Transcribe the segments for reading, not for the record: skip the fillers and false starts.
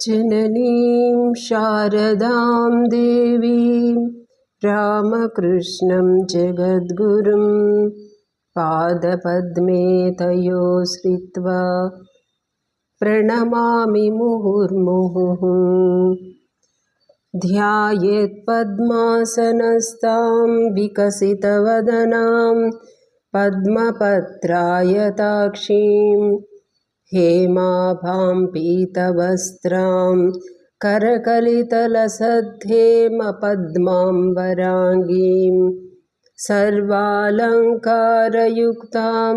जननीं शारदां देवीं रामकृष्णं जगद्गुरुं पादपद्मे तयो श्रित्वा प्रणमामि मुहुर्मुहुः। ध्यायेत्पद्मासनस्तां विकसितवदनां पद्मपत्रायताक्षीं हेमाभां पीतवस्त्रां करकलितलसद्धेमपद्माम्बराङ्गीं सर्वालङ्कारयुक्तां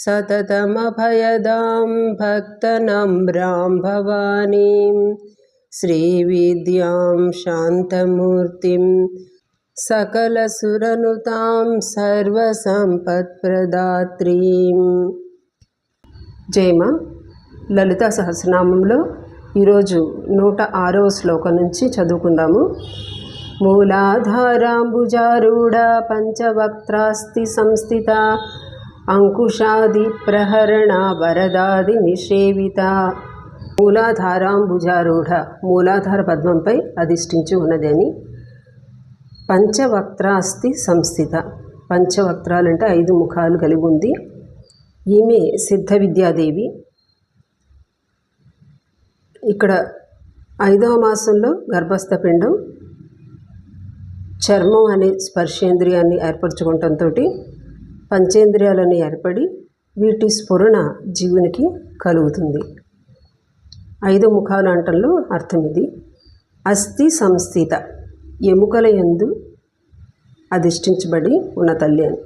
सततमभयदां भक्तनम्रां भवानीं श्रीविद्यां शान्तमूर्तिं सकलसुरनुतां सर्वसंपत्प्रदात्रीं। జయమా లలితా సహస్రనామంలో ఈరోజు 106వ శ్లోకం నుంచి చదువుకుందాము. మూలాధారాంబుజారూఢ పంచవక్త్రాస్తి సంస్థిత అంకుశాది ప్రహరణ వరదాది నిషేవిత. మూలాధారాంబుజారూఢ మూలాధార పద్మంపై అధిష్ఠించి ఉన్నది అని. పంచవక్త్రాస్తి సంస్థిత పంచవక్త్రాలంటే 5 ముఖాలు కలిగి ఉంది. ఈమె సిద్ధ విద్యాదేవి. ఇక్కడ 5వ మాసంలో గర్భస్థ పిండం చర్మం అనే స్పర్శేంద్రియాన్ని ఏర్పరచుకోవటంతో పంచేంద్రియాలని ఏర్పడి వీటి స్ఫురణ జీవునికి కలుగుతుంది. 5 ముఖాలు అంటంలో అర్థం ఇది. అస్థి సంస్థిత ఎముకల యందు అధిష్ఠించబడి ఉన్న తల్లి అని,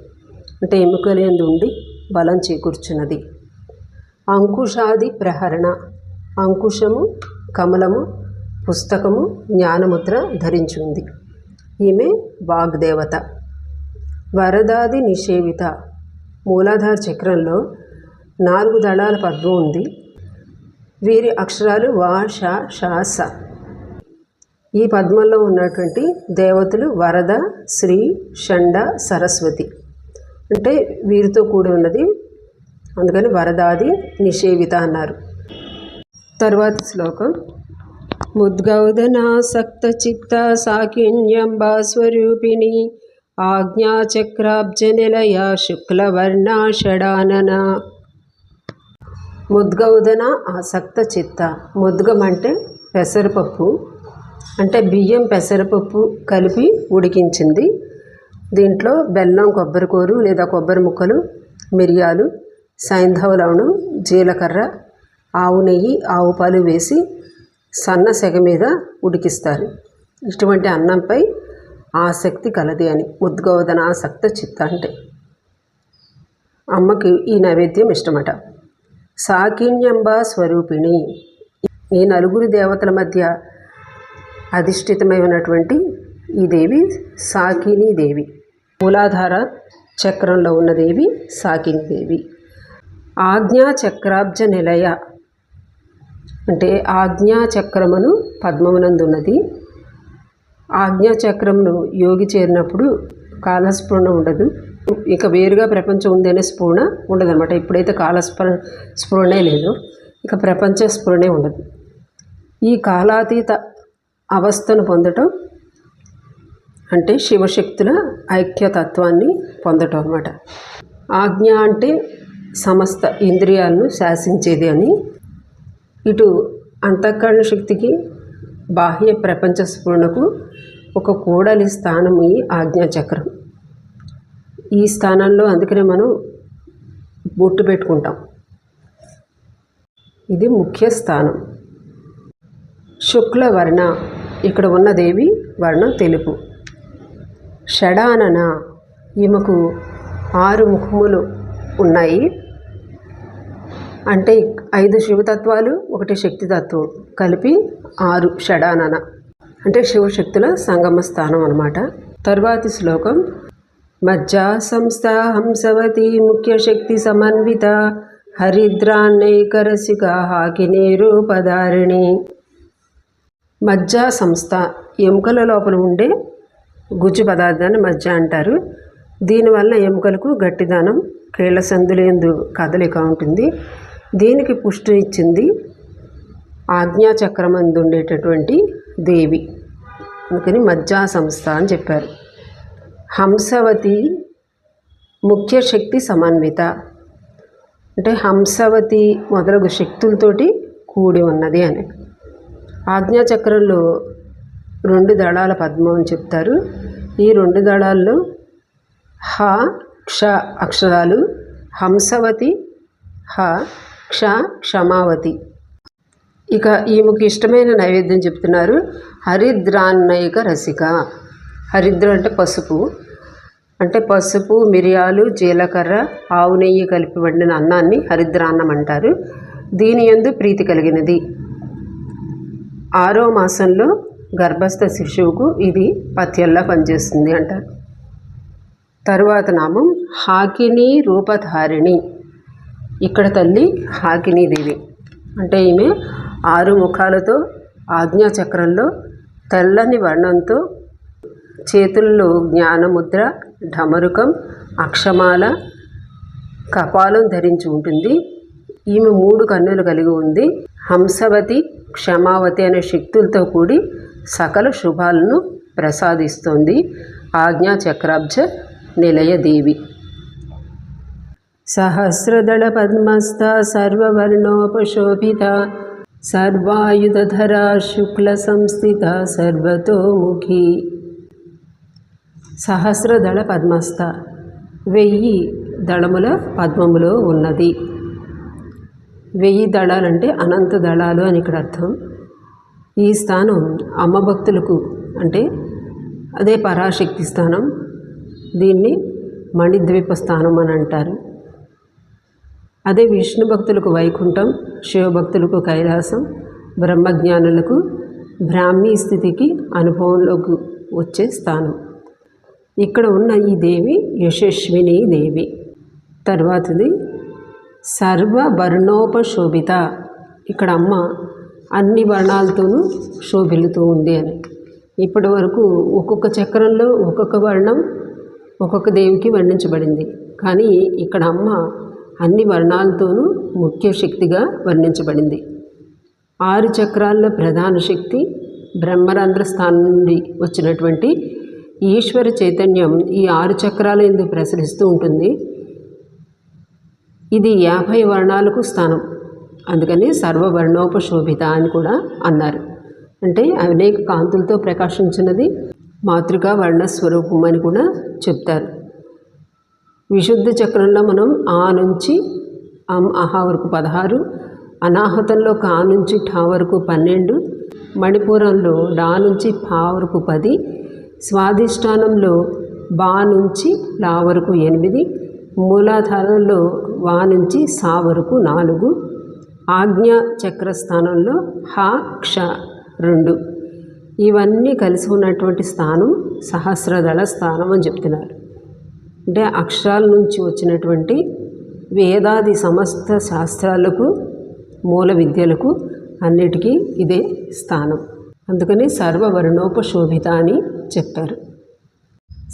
అంటే ఎముకల యందు ఉండి బలం చేకూర్చున్నది. అంకుశాది ప్రహరణ అంకుశము, కమలము, పుస్తకము, జ్ఞానముద్ర ధరించి ఉంది. ఈమె వాగ్దేవత. వరదాది నిషేవిత మూలాధార చక్రంలో 4 దళాల పద్మం ఉంది. వీరి అక్షరాలు వా, ష, ష, స. ఈ పద్మంలో ఉన్నటువంటి దేవతలు వరద, శ్రీ, షండ, సరస్వతి, అంటే వీరితో కూడి ఉన్నది. అందుకని వరదాది నిషేవిత అన్నారు. తర్వాతి శ్లోకం. ముద్గౌదనాసక్త చిత్త సాకిన్యంబా స్వరూపిణి ఆజ్ఞాచక్రాబ్జ నిలయ శుక్లవర్ణ షడానన. ముద్గౌదన ఆసక్త చిత్త. ముద్గం అంటే పెసరపప్పు, అంటే బియ్యం పెసరపప్పు కలిపి ఉడికించింది. దీంట్లో బెల్లం, కొబ్బరికూరు లేదా కొబ్బరి ముక్కలు, మిరియాలు, సైంధవ లవణం, జీలకర్ర, ఆవు నెయ్యి, ఆవు పాలు వేసి సన్న సెగ మీద ఉడికిస్తారు. ఇటువంటి అన్నంపై ఆసక్తి కలది అని ముద్గౌదన ఆసక్త చిత్త అంటే. అమ్మకి ఈ నైవేద్యం ఇష్టమట. సాకిన్యంబ స్వరూపిణి ఈ 4 దేవతల మధ్య అధిష్ఠితమైనటువంటి ఈ దేవి సాకిని దేవి. మూలాధార చక్రంలో ఉన్న దేవి సాకిని దేవి. ఆజ్ఞాచక్రాబ్జ నిలయ అంటే ఆజ్ఞాచక్రమును పద్మమునందున్నది. ఆజ్ఞాచక్రమును యోగి చేరినప్పుడు కాలస్ఫురణ ఉండదు, ఇక వేరుగా ప్రపంచం ఉందనే స్ఫురణ ఉండదన్నమాట. ఇప్పుడైతే స్ఫురణే లేదు, ఇక ప్రపంచ స్ఫురణే ఉండదు. ఈ కాలాతీత అవస్థను పొందటం అంటే శివశక్తుల ఐక్యతత్వాన్ని పొందటం అన్నమాట. ఆజ్ఞ అంటే సమస్త ఇంద్రియాలను శాసించేది అని. ఇటు అంతఃకరణ శక్తికి బాహ్య ప్రపంచ స్ఫురణకు ఒక కూడలి స్థానం ఈ ఆజ్ఞాచక్రం. ఈ స్థానంలో అందుకనే మనం బొట్టు పెట్టుకుంటాం. ఇది ముఖ్య స్థానం. శుక్లవర్ణ ఇక్కడ ఉన్న దేవి వర్ణం తెలుపు. షడానన ఈమెకు 6 ముఖములు ఉన్నాయి. అంటే 5 శివతత్వాలు, 1 శక్తితత్వం కలిపి 6 షడానన అంటే శివశక్తుల సంగమ స్థానం అన్నమాట. తర్వాతి శ్లోకం. మజ్జా సంస్థ హంసవతి ముఖ్య శక్తి సమన్విత హరిద్రాన్నైకరసిక హాకినీ రూపధారిణి. మజ్జా సంస్థ ఎముకల లోపల ఉండే గుజ్జు పదార్థాన్ని మజ్జ అంటారు. దీనివల్ల ఎముకలకు గట్టిదనం, కీళ్ళ సందులందు కదలిక ఉంటుంది. దీనికి పుష్టి ఇచ్చింది ఆజ్ఞాచక్రమందు ఉండేటటువంటి దేవి, అందుకని మజ్జా సంస్థ అని చెప్పారు. హంసవతి ముఖ్య శక్తి సమన్విత, అంటే హంసవతి మొదలగు శక్తులతోటి కూడి ఉన్నది అని. ఆజ్ఞాచక్రంలో 2 దళాల పద్మం అని చెప్తారు. ఈ 2 దళాల్లో హ క్ష అక్షరాలు హంసవతి, హ క్ష క్షమావతి. ఇక ఈమెకు ఇష్టమైన నైవేద్యం చెప్తున్నారు. హరిద్రాన్నైక రసిక. హరిద్రం అంటే పసుపు, అంటే పసుపు, మిరియాలు, జీలకర్ర, ఆవు నెయ్యి కలిపి వండిన అన్నాన్ని హరిద్రాన్నం అంటారు. దీని యందు ప్రీతి కలిగినది. 6వ మాసంలో గర్భస్థ శిశువుకు ఇది పథ్యంలా పనిచేస్తుంది అంటారు. తరువాత నామం హాకిని రూపధారిణి. ఇక్కడ తల్లి హాకినీదేవి, అంటే ఈమె 6 ముఖాలతో ఆజ్ఞాచక్రంలో తెల్లని వర్ణంతో చేతుల్లో జ్ఞానముద్ర, ఢమరుకం, అక్షమాల, కపాలం ధరించి ఉంటుంది. ఈమె 3 కన్నులు కలిగి ఉంది. హంసవతి, క్షమావతి అనే శక్తులతో కూడి సకల శుభాలను ప్రసాదిస్తోంది ఆజ్ఞాచక్రాబ్జ నిలయదేవి. సహస్రదళ పద్మస్థ సర్వవర్ణోపశోభిత సర్వాయుధధరా శుక్ల సంస్థిత సర్వతోముఖి. సహస్రదళ పద్మస్థ 1000 దళముల పద్మములో ఉన్నది. 1000 దళాలంటే అనంత దళాలు అని ఇక్కడ అర్థం. ఈ స్థానం అమ్మ భక్తులకు, అంటే అదే పరాశక్తి స్థానం. దీన్ని మణిద్వీప స్థానం అని అంటారు. అదే విష్ణు భక్తులకు వైకుంఠం, శివభక్తులకు కైలాసం, బ్రహ్మజ్ఞానులకు బ్రాహ్మీ స్థితికి అనుభవంలోకి వచ్చే స్థానం. ఇక్కడ ఉన్న ఈ దేవి యశస్విని దేవి. తర్వాతది సర్వవర్ణోపశోభిత. ఇక్కడ అమ్మ అన్ని వర్ణాలతోనూ శోభిల్లుతూ ఉంది అని. ఇప్పటి వరకు ఒక్కొక్క చక్రంలో ఒక్కొక్క వర్ణం ఒక్కొక్క దేవికి వర్ణించబడింది. కానీ ఇక్కడ అమ్మ అన్ని వర్ణాలతోనూ ముఖ్య శక్తిగా వర్ణించబడింది. 6 చక్రాల్లో ప్రధాన శక్తి, బ్రహ్మరంధ్ర స్థానం నుండి వచ్చినటువంటి ఈశ్వర చైతన్యం ఈ 6 చక్రాల యందు ప్రసరిస్తూ ఉంటుంది. ఇది 50 వర్ణాలకు స్థానం, అందుకని సర్వవర్ణోపశోభిత అని కూడా అన్నారు. అంటే అనేక కాంతులతో ప్రకాశించినది, మాతృకా వర్ణస్వరూపం అని కూడా చెప్తారు. విశుద్ధ చక్రంలో మనం ఆ నుంచి అహా వరకు 16, అనాహతంలో కా నుంచి ఠా వరకు 12, మణిపూరంలో డా నుంచి ఫా వరకు 10, స్వాధిష్టానంలో బా నుంచి లా వరకు 8, మూలాధారంలో వా నుంచి సా వరకు 4, ఆజ్ఞా చక్రస్థానంలో హ క్ష 2. ఇవన్నీ కలిసి ఉన్నటువంటి స్థానం సహస్రదళ స్థానం అని చెప్తున్నారు. అంటే అక్షరాల నుంచి వచ్చినటువంటి వేదాది సమస్త శాస్త్రాలకు, మూల విద్యలకు అన్నిటికీ ఇదే స్థానం. అందుకని సర్వవర్ణోపశోభిత అని చెప్పారు.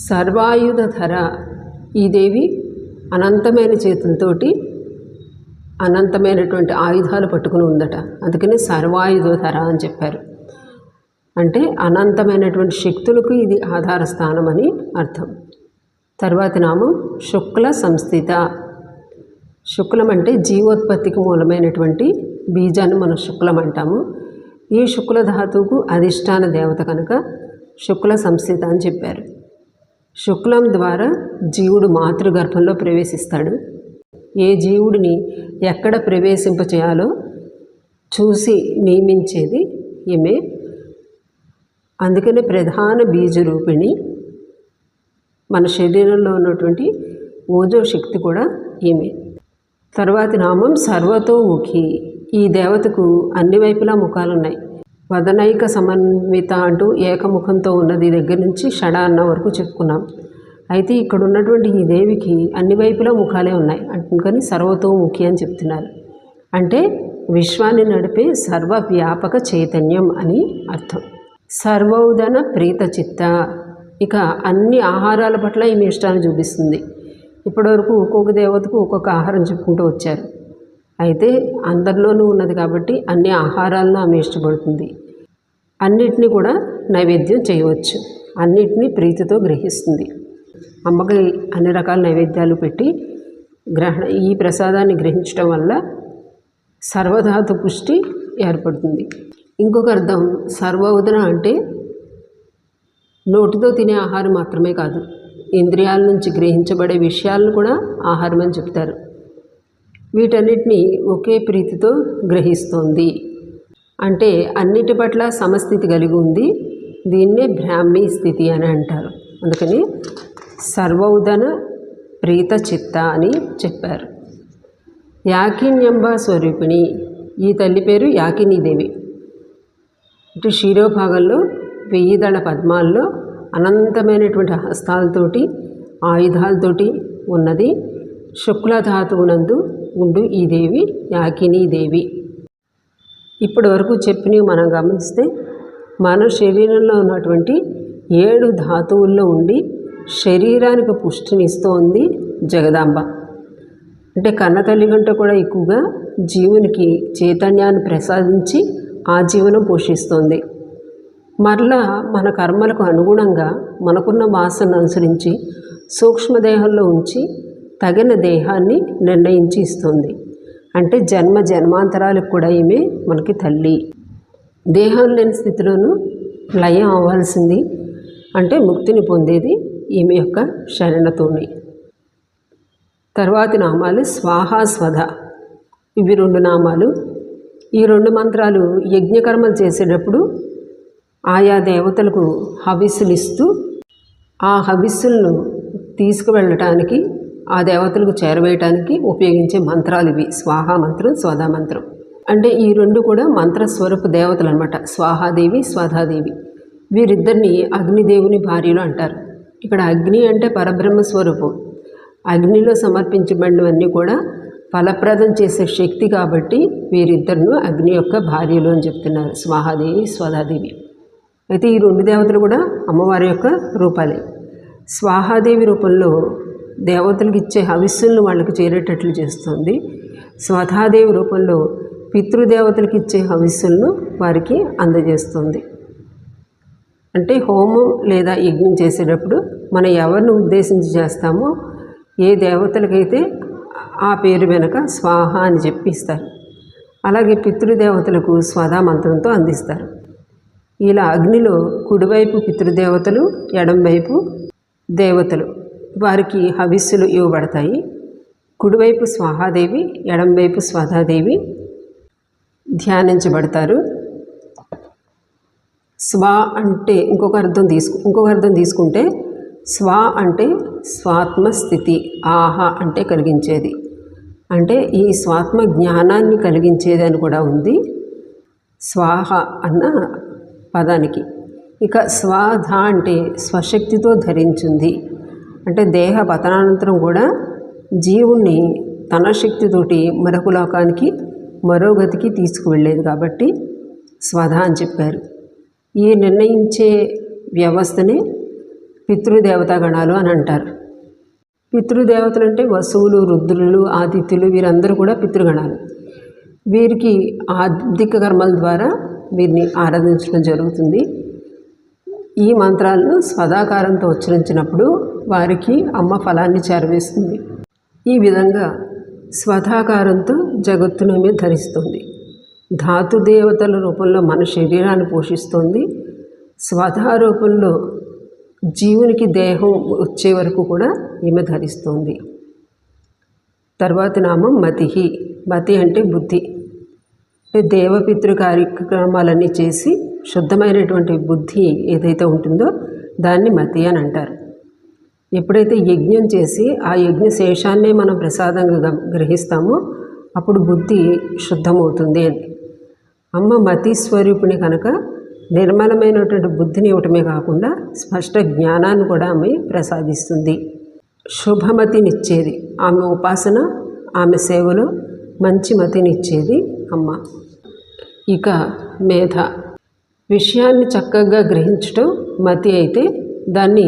సర్వాయుధధర. ఈ దేవి అనంతమైన చేతులతోటి అనంతమైనటువంటి ఆయుధాలు పట్టుకుని ఉందట. అందుకని సర్వాయుధధర అని చెప్పారు. అంటే అనంతమైనటువంటి శక్తులకు ఇది ఆధార స్థానం అని అర్థం. తర్వాతి నామం శుక్ల సంస్థిత. శుక్లం అంటే జీవోత్పత్తికి మూలమైనటువంటి బీజాన్ని మనం శుక్లం అంటాము. ఈ శుక్ల ధాతువుకు అధిష్టాన దేవత కనుక శుక్ల సంస్థిత అని చెప్పారు. శుక్లం ద్వారా జీవుడు మాతృగర్భంలో ప్రవేశిస్తాడు. ఏ జీవుడిని ఎక్కడ ప్రవేశింపచేయాలో చూసి నియమించేది ఈమె. అందుకనే ప్రధాన బీజరూపిణి. మన శరీరంలో ఉన్నటువంటి ఓజో శక్తి కూడా ఈమె. తర్వాతి నామం సర్వతోముఖి. ఈ దేవతకు అన్ని వైపులా ముఖాలున్నాయి. వదనైక సమన్విత అంటూ ఏకముఖంతో ఉన్నది దగ్గర నుంచి షడాన్న వరకు చెప్పుకున్నాం. అయితే ఇక్కడ ఉన్నటువంటి ఈ దేవికి అన్ని వైపులా ముఖాలే ఉన్నాయి, అందుకని సర్వతోముఖి అని చెప్తున్నారు. అంటే విశ్వాన్ని నడిపే సర్వవ్యాపక చైతన్యం అని అర్థం. సర్వౌదన ప్రీత చిత్త. ఇక అన్ని ఆహారాల పట్ల ఈమె ఇష్టాన్ని చూపిస్తుంది. ఇప్పటివరకు ఒక్కొక్క దేవతకు ఒక్కొక్క ఆహారం చెప్పుకుంటూ వచ్చారు. అయితే అందరిలోనూ ఉన్నది కాబట్టి అన్ని ఆహారాలను ఆమె ఇష్టపడుతుంది. అన్నిటినీ కూడా నైవేద్యం చేయవచ్చు, అన్నిటినీ ప్రీతితో గ్రహిస్తుంది. అమ్మకి అన్ని రకాల నైవేద్యాలు పెట్టి ఈ ప్రసాదాన్ని గ్రహించడం వల్ల సర్వధాతు పుష్టి ఏర్పడుతుంది. ఇంకొక అర్థం సర్వోదన అంటే నోటితో తినే ఆహారం మాత్రమే కాదు, ఇంద్రియాల నుంచి గ్రహించబడే విషయాలను కూడా ఆహారం అని చెప్తారు. వీటన్నిటినీ ఒకే ప్రీతితో గ్రహిస్తోంది అంటే అన్నిటి పట్ల సమస్థితి కలిగి ఉంది. దీన్నే బ్రాహ్మీ స్థితి అని అంటారు. అందుకని సర్వోదన ప్రీత చిత్త అని చెప్పారు. యాకిన్యంబ స్వరూపిణి, ఈ తల్లి పేరు యాకినీదేవి. ఇటు శిరోభాగంలో 1000 దళ పద్మాల్లో అనంతమైనటువంటి హస్తాలతోటి ఆయుధాలతోటి ఉన్నది. శుక్లధాతువునందు ఉండు ఈ దేవి యాకినీదేవి. ఇప్పటి వరకు చెప్పినవి మనం గమనిస్తే మన శరీరంలో ఉన్నటువంటి 7 ధాతువుల్లో ఉండి శరీరానికి పుష్టినిస్తోంది జగదాంబ. అంటే కన్నతల్లి కంటే కూడా ఎక్కువగా జీవునికి చైతన్యాన్ని ప్రసాదించి ఆ జీవనం పోషిస్తోంది. మరలా మన కర్మలకు అనుగుణంగా మనకున్న వాసనను అనుసరించి సూక్ష్మదేహంలో ఉంచి తగిన దేహాన్ని నిర్ణయించి ఇస్తుంది. అంటే జన్మ జన్మాంతరాలకు కూడా ఈమె మనకి తల్లి. దేహం లేని స్థితిలోనూ లయం అవ్వాల్సింది, అంటే ముక్తిని పొందేది ఈమె యొక్క శరణతోనే. తర్వాతి నామాలు స్వాహా స్వధ, ఇవి 2 నామాలు. ఈ 2 మంత్రాలు యజ్ఞకర్మలు చేసేటప్పుడు ఆయా దేవతలకు హవిస్సులు ఇస్తూ ఆ హవిస్సులను తీసుకువెళ్ళటానికి ఆ దేవతలకు చేరవేయటానికి ఉపయోగించే మంత్రాలు ఇవి. స్వాహా మంత్రం, స్వధా మంత్రం. అంటే ఈ 2 కూడా మంత్రస్వరూప దేవతలు అనమాట. స్వాహాదేవి, స్వధాదేవి. వీరిద్దరిని అగ్నిదేవుని భార్యలు అంటారు. ఇక్కడ అగ్ని అంటే పరబ్రహ్మ స్వరూపం. అగ్నిలో సమర్పించబడినవన్నీ కూడా ఫలప్రదం చేసే శక్తి కాబట్టి వీరిద్దరిను అగ్ని యొక్క భార్యలు అని చెప్తున్నారు, స్వాహాదేవి, స్వధాదేవి. అయితే ఈ 2 దేవతలు కూడా అమ్మవారి యొక్క రూపాలే. స్వాహాదేవి రూపంలో దేవతలకు ఇచ్చే హవిస్సులను వాళ్ళకి చేరేటట్లు చేస్తుంది. స్వధాదేవి రూపంలో పితృదేవతలకు ఇచ్చే హవిస్సులను వారికి అందజేస్తుంది. అంటే హోమం లేదా యజ్ఞం చేసేటప్పుడు మనం ఎవరిని ఉద్దేశించి చేస్తామో ఏ దేవతలకైతే ఆ పేరు వెనక స్వాహ అని చెప్పిస్తారు. అలాగే పితృదేవతలకు స్వధా మంత్రంతో అందిస్తారు. ఇలా అగ్నిలో కుడివైపు పితృదేవతలు, ఎడంవైపు దేవతలు, వారికి హవిస్సులు ఇవ్వబడతాయి. కుడివైపు స్వాహాదేవి, ఎడంవైపు స్వధాదేవి ధ్యానించబడతారు. స్వ అంటే ఇంకొక అర్థం తీసుకుంటే స్వ అంటే స్వాత్మస్థితి, ఆహ అంటే కలిగించేది, అంటే ఈ స్వాత్మ జ్ఞానాన్ని కలిగించేది అని కూడా ఉంది స్వాహ అన్న పదానికి. ఇక స్వధ అంటే స్వశక్తితో ధరించింది, అంటే దేహ పతనానంతరం కూడా జీవుణ్ణి తన శక్తితోటి మరొక లోకానికి మరో గతికి తీసుకువెళ్ళేది కాబట్టి స్వధ అని చెప్పారు. ఈ నిర్ణయించే వ్యవస్థనే పితృదేవతాగణాలు అని అంటారు. పితృదేవతలు అంటే వసువులు, రుద్రులు, ఆదిత్యులు, వీరందరూ కూడా పితృగణాలు. వీరికి ఆర్థిక కర్మల ద్వారా వీరిని ఆరాధించడం జరుగుతుంది. ఈ మంత్రాలను స్వధాకారంతో ఉచ్చరించినప్పుడు వారికి అమ్మ ఫలాన్ని చేరవేస్తుంది. ఈ విధంగా స్వధాకారంతో జగత్తును ధరిస్తుంది. ధాతుదేవతల రూపంలో మన శరీరాన్ని పోషిస్తుంది. స్వధా రూపంలో జీవునికి దేహం వచ్చే వరకు కూడా ఈమె ధరిస్తుంది. తర్వాతి నామం మతిహి. మతి అంటే బుద్ధి. అంటే దేవపితృ కార్యక్రమాలన్నీ చేసి శుద్ధమైనటువంటి బుద్ధి ఏదైతే ఉంటుందో దాన్ని మతి అని అంటారు. ఎప్పుడైతే యజ్ఞం చేసి ఆ యజ్ఞ శేషాన్నే మనం ప్రసాదంగా గ్రహిస్తామో అప్పుడు బుద్ధి శుద్ధమవుతుంది అని. అమ్మ మతి స్వరూపిణి కనుక నిర్మలమైనటువంటి బుద్ధిని ఇవ్వటమే కాకుండా స్పష్ట జ్ఞానాన్ని కూడా ఆమె ప్రసాదిస్తుంది. శుభమతినిచ్చేది ఆమె ఉపాసన, ఆమె సేవలో మంచి మతినిచ్చేది అమ్మ. ఇక మేధ, విషయాన్ని చక్కగా గ్రహించటం మతి అయితే దాన్ని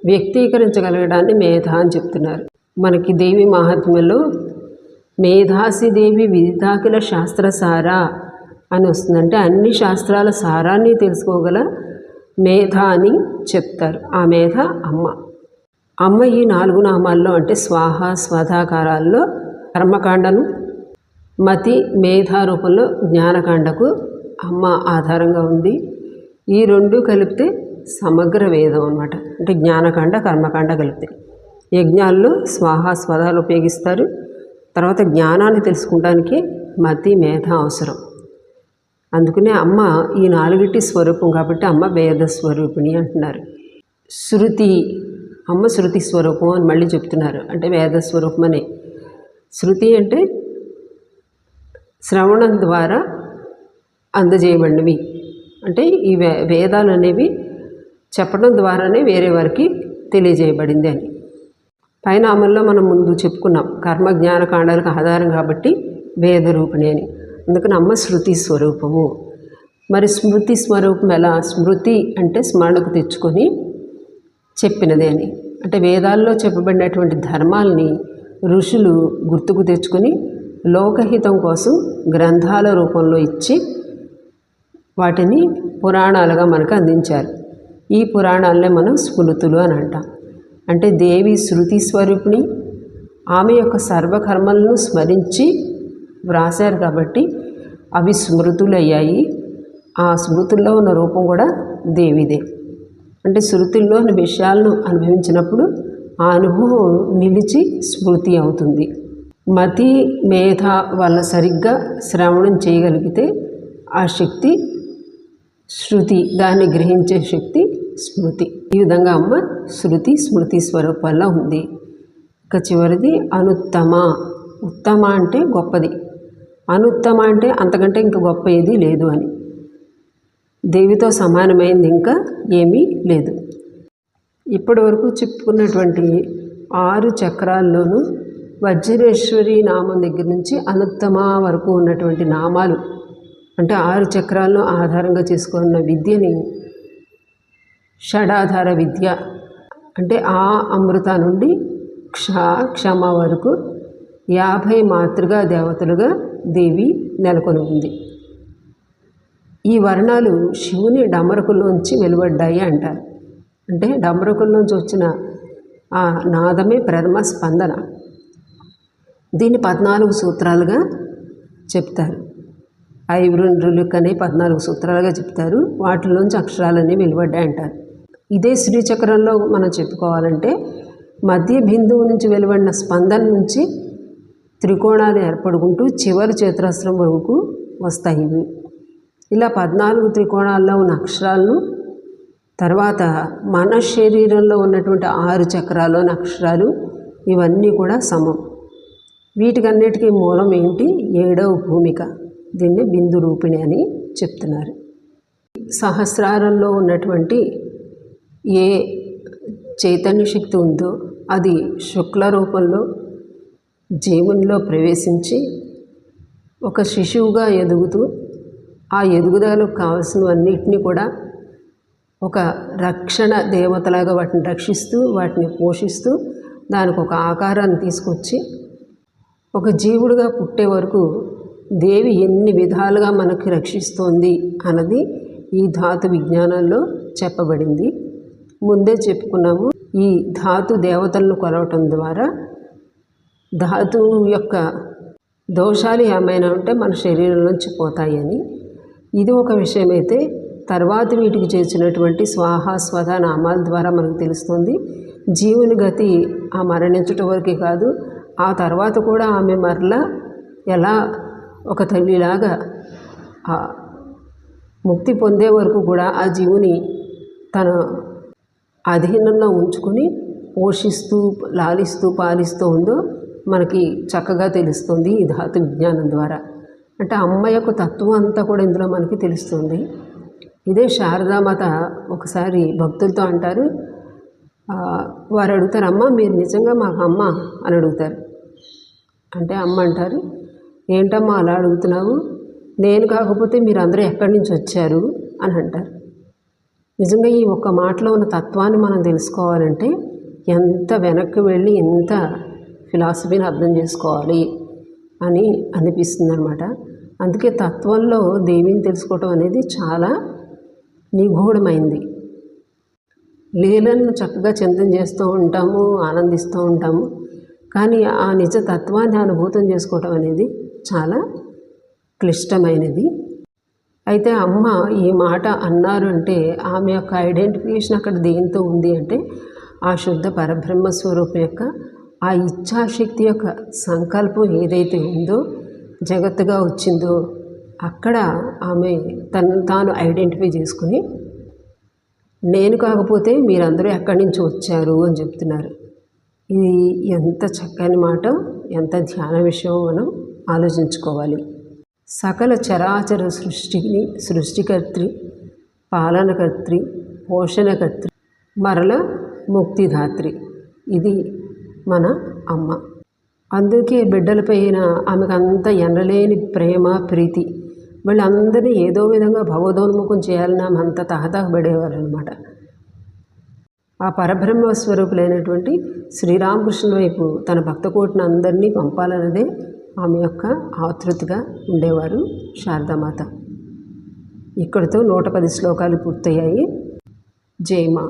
వ్యక్తీకరించగలగడాన్ని మేధ అని చెప్తున్నారు. మనకి దేవి మహాత్మ్యంలో మేధాసిదేవి విదితాకిల శాస్త్రసార అని వస్తుంది. అంటే అన్ని శాస్త్రాల సారాన్ని తెలుసుకోగల మేధ అని చెప్తారు. ఆ మేధ అమ్మ. అమ్మ ఈ 4 నామాల్లో అంటే స్వాహ స్వధాకారాల్లో కర్మకాండను, మతి మేధ రూపంలో జ్ఞానకాండకు అమ్మ ఆధారంగా ఉంది. ఈ 2 కలిపితే సమగ్ర వేదం అన్నమాట. అంటే జ్ఞానకాండ కర్మకాండ కలిపితే యజ్ఞాల్లో స్వాహ స్వధాలు ఉపయోగిస్తారు. తర్వాత జ్ఞానాన్ని తెలుసుకోవడానికి మతి మేధ అవసరం. అందుకనే అమ్మ ఈ 4 స్వరూపం కాబట్టి అమ్మ వేద స్వరూపిణి అంటున్నారు. శృతి, అమ్మ శృతి స్వరూపం అని మళ్ళీ చెప్తున్నారు. అంటే వేద స్వరూపం అనే. శృతి అంటే శ్రవణం ద్వారా అందజేయబడినవి. అంటే ఈ వేదాలు అనేవి చెప్పడం ద్వారానే వేరే వారికి తెలియజేయబడింది అని. పైన అమల్లో మనం ముందు చెప్పుకున్నాం కర్మ జ్ఞాన కాండాలకు ఆధారం కాబట్టి వేద రూపిణి అని. అందుకని అమ్మ శృతి స్వరూపము. మరి స్మృతి స్వరూపం ఎలా? స్మృతి అంటే స్మరణకు తెచ్చుకొని చెప్పినదే అని. అంటే వేదాల్లో చెప్పబడినటువంటి ధర్మాల్ని ఋషులు గుర్తుకు తెచ్చుకొని లోకహితం కోసం గ్రంథాల రూపంలో ఇచ్చి వాటిని పురాణాలుగా మనకు అందించారు. ఈ పురాణాలనే మనం స్మృతులు అని అంటాం. అంటే దేవి శృతి స్వరూపిణి, ఆమె యొక్క సర్వకర్మలను స్మరించి వ్రాశారు కాబట్టి అవి స్మృతులు అయ్యాయి. ఆ స్మృతుల్లో ఉన్న రూపం కూడా దేవిదే. అంటే శృతుల్లోని విషయాలను అనుభవించినప్పుడు ఆ అనుభవం నిలిచి స్మృతి అవుతుంది. మతి మేధ వల్ల సరిగ్గా శ్రవణం చేయగలిగితే ఆ శక్తి శృతి, దాన్ని గ్రహించే శక్తి స్మృతి. ఈ విధంగా అమ్మ శృతి స్మృతి స్వరూపంలో ఉంది. ఇక చివరిది అనుత్తమ. ఉత్తమ అంటే గొప్పది, అనుత్తమ అంటే అంతకంటే ఇంకా గొప్ప ఏది లేదు అని. దేవితో సమానమైంది ఇంకా ఏమీ లేదు. ఇప్పటి వరకు చెప్పుకున్నటువంటి 6 చక్రాల్లోనూ వజ్రేశ్వరి నామం దగ్గర నుంచి అనుత్తమ వరకు ఉన్నటువంటి నామాలు, అంటే 6 చక్రాలను ఆధారంగా చేసుకున్న విద్యని షడాధార విద్య అంటే ఆ అమృత నుండి క్షమ వరకు 50 మాతృగా దేవతలుగా దేవి నెలకొని ఉంది. ఈ వర్ణాలు శివుని డమరుకుల్లోంచి వెలువడ్డాయి అంటారు. అంటే డమరుకుల్లోంచి వచ్చిన ఆ నాదమే ప్రథమ స్పందన. దీన్ని 14 సూత్రాలుగా చెప్తారు. ఐవృండ్రులుక్ అనే 14 సూత్రాలుగా చెప్తారు. వాటిలోంచి అక్షరాలన్నీ వెలువడ్డాయి అంటారు. ఇదే శ్రీచక్రంలో మనం చెప్పుకోవాలంటే మధ్య బిందువు నుంచి వెలువడిన స్పందన నుంచి త్రికోణాలు ఏర్పడుకుంటూ చివరి చతురస్రం వరకు వస్తాయి. ఇవి ఇలా 14 త్రికోణాల్లో ఉన్న అక్షరాలను తర్వాత మన శరీరంలో ఉన్నటువంటి 6 చక్రాల్లోని అక్షరాలు ఇవన్నీ కూడా సమం. వీటికన్నిటికీ మూలం ఏంటి? 7వ భూమిక. దీన్ని బిందు రూపిణి అని చెప్తున్నారు. సహస్రారంలో ఉన్నటువంటి ఏ చైతన్య శక్తి ఉందో అది శుక్ల రూపంలో జీవునిలో ప్రవేశించి ఒక శిశువుగా ఎదుగుతూ ఆ ఎదుగుదలకు కావలసినవన్నిటినీ కూడా ఒక రక్షణ దేవతలాగా వాటిని రక్షిస్తూ వాటిని పోషిస్తూ దానికి ఒక ఆకారాన్ని తీసుకొచ్చి ఒక జీవుడిగా పుట్టే వరకు దేవి ఎన్ని విధాలుగా మనకి రక్షిస్తోంది అన్నది ఈ ధాతు విజ్ఞానంలో చెప్పబడింది. ముందే చెప్పుకున్నాము, ఈ ధాతు దేవతలను కొలవటం ద్వారా ధాతువు యొక్క దోషాలు ఏమైనా ఉంటే మన శరీరం నుంచి పోతాయని. ఇది ఒక విషయమైతే తర్వాత వీటికి చేర్చినటువంటి స్వాహ స్వధ నామాల ద్వారా మనకు తెలుస్తుంది. జీవుని గతి ఆ మరణించటం వరకే కాదు, ఆ తర్వాత కూడా ఆమె మరలా ఎలా ఒక తల్లిలాగా ముక్తి పొందే వరకు కూడా ఆ జీవుని తన అధీనంలో ఉంచుకొని పోషిస్తూ లాలిస్తూ పాలిస్తూ ఉందో మనకి చక్కగా తెలుస్తుంది ఈ ధాతు విజ్ఞానం ద్వారా. అంటే అమ్మ యొక్క తత్వం అంతా కూడా ఇందులో మనకి తెలుస్తుంది. ఇదే శారదామాత ఒకసారి భక్తులతో అంటారు, వారు అడుగుతారు, అమ్మ మీరు నిజంగా మాకు అమ్మ అని అడుగుతారు. అంటే అమ్మ అంటారు, ఏంటమ్మా అలా అడుగుతున్నావు, నేను కాకపోతే మీరు అందరూ ఎక్కడి నుంచి వచ్చారు అని అంటారు. నిజంగా ఈ ఒక్క మాటలో ఉన్న తత్వాన్ని మనం తెలుసుకోవాలంటే ఎంత వెనక్కి వెళ్ళి ఎంత ఫిలాసఫీని అర్థం చేసుకోవాలి. అని అనిపిస్తుంది అనమాట. అందుకే తత్వంలో దేవిని తెలుసుకోవటం అనేది చాలా నిగూఢమైంది. లీలను చక్కగా చింతన చేస్తూ ఉంటాము, ఆనందిస్తూ ఉంటాము. కానీ ఆ నిజ తత్వాన్ని అనుభూతం చేసుకోవటం అనేది చాలా క్లిష్టమైనది. అయితే అమ్మ ఈ మాట అన్నారు అంటే ఆమె యొక్క ఐడెంటిఫికేషన్ అక్కడ దేంతో ఉంది అంటే ఆ శుద్ధ పరబ్రహ్మ స్వరూపం యొక్క ఆ ఇచ్ఛాశక్తి యొక్క సంకల్పం ఏదైతే ఉందో, జగత్తుగా వచ్చిందో, అక్కడ ఆమె తనను తాను ఐడెంటిఫై చేసుకుని నేను కాకపోతే మీరందరూ ఎక్కడి నుంచి వచ్చారు అని చెప్తున్నారు. ఇది ఎంత చక్కని మాట, ఎంత ధ్యాన విషయం మనం ఆలోచించుకోవాలి. సకల చరాచర సృష్టిని సృష్టికర్త్రి, పాలనకర్త్రి, పోషణకర్త్రి, మరల ముక్తిదాత్రి. ఇది మన అమ్మ. అందుకే బిడ్డలపైన ఆమెకు అంత ఎనలేని ప్రేమ, ప్రీతి. వీళ్ళందరినీ ఏదో విధంగా భగవదోన్ముఖం చేయాలని ఆమె అంత తహతహపడేవారు అనమాట. ఆ పరబ్రహ్మ స్వరూపులైనటువంటి శ్రీరామకృష్ణుల వైపు తన భక్తకోటిని అందరినీ పంపాలన్నదే ఆమె యొక్క ఆతృతగా ఉండేవారు శారదామాత. ఇక్కడితో 110 శ్లోకాలు పూర్తయ్యాయి. జై మా.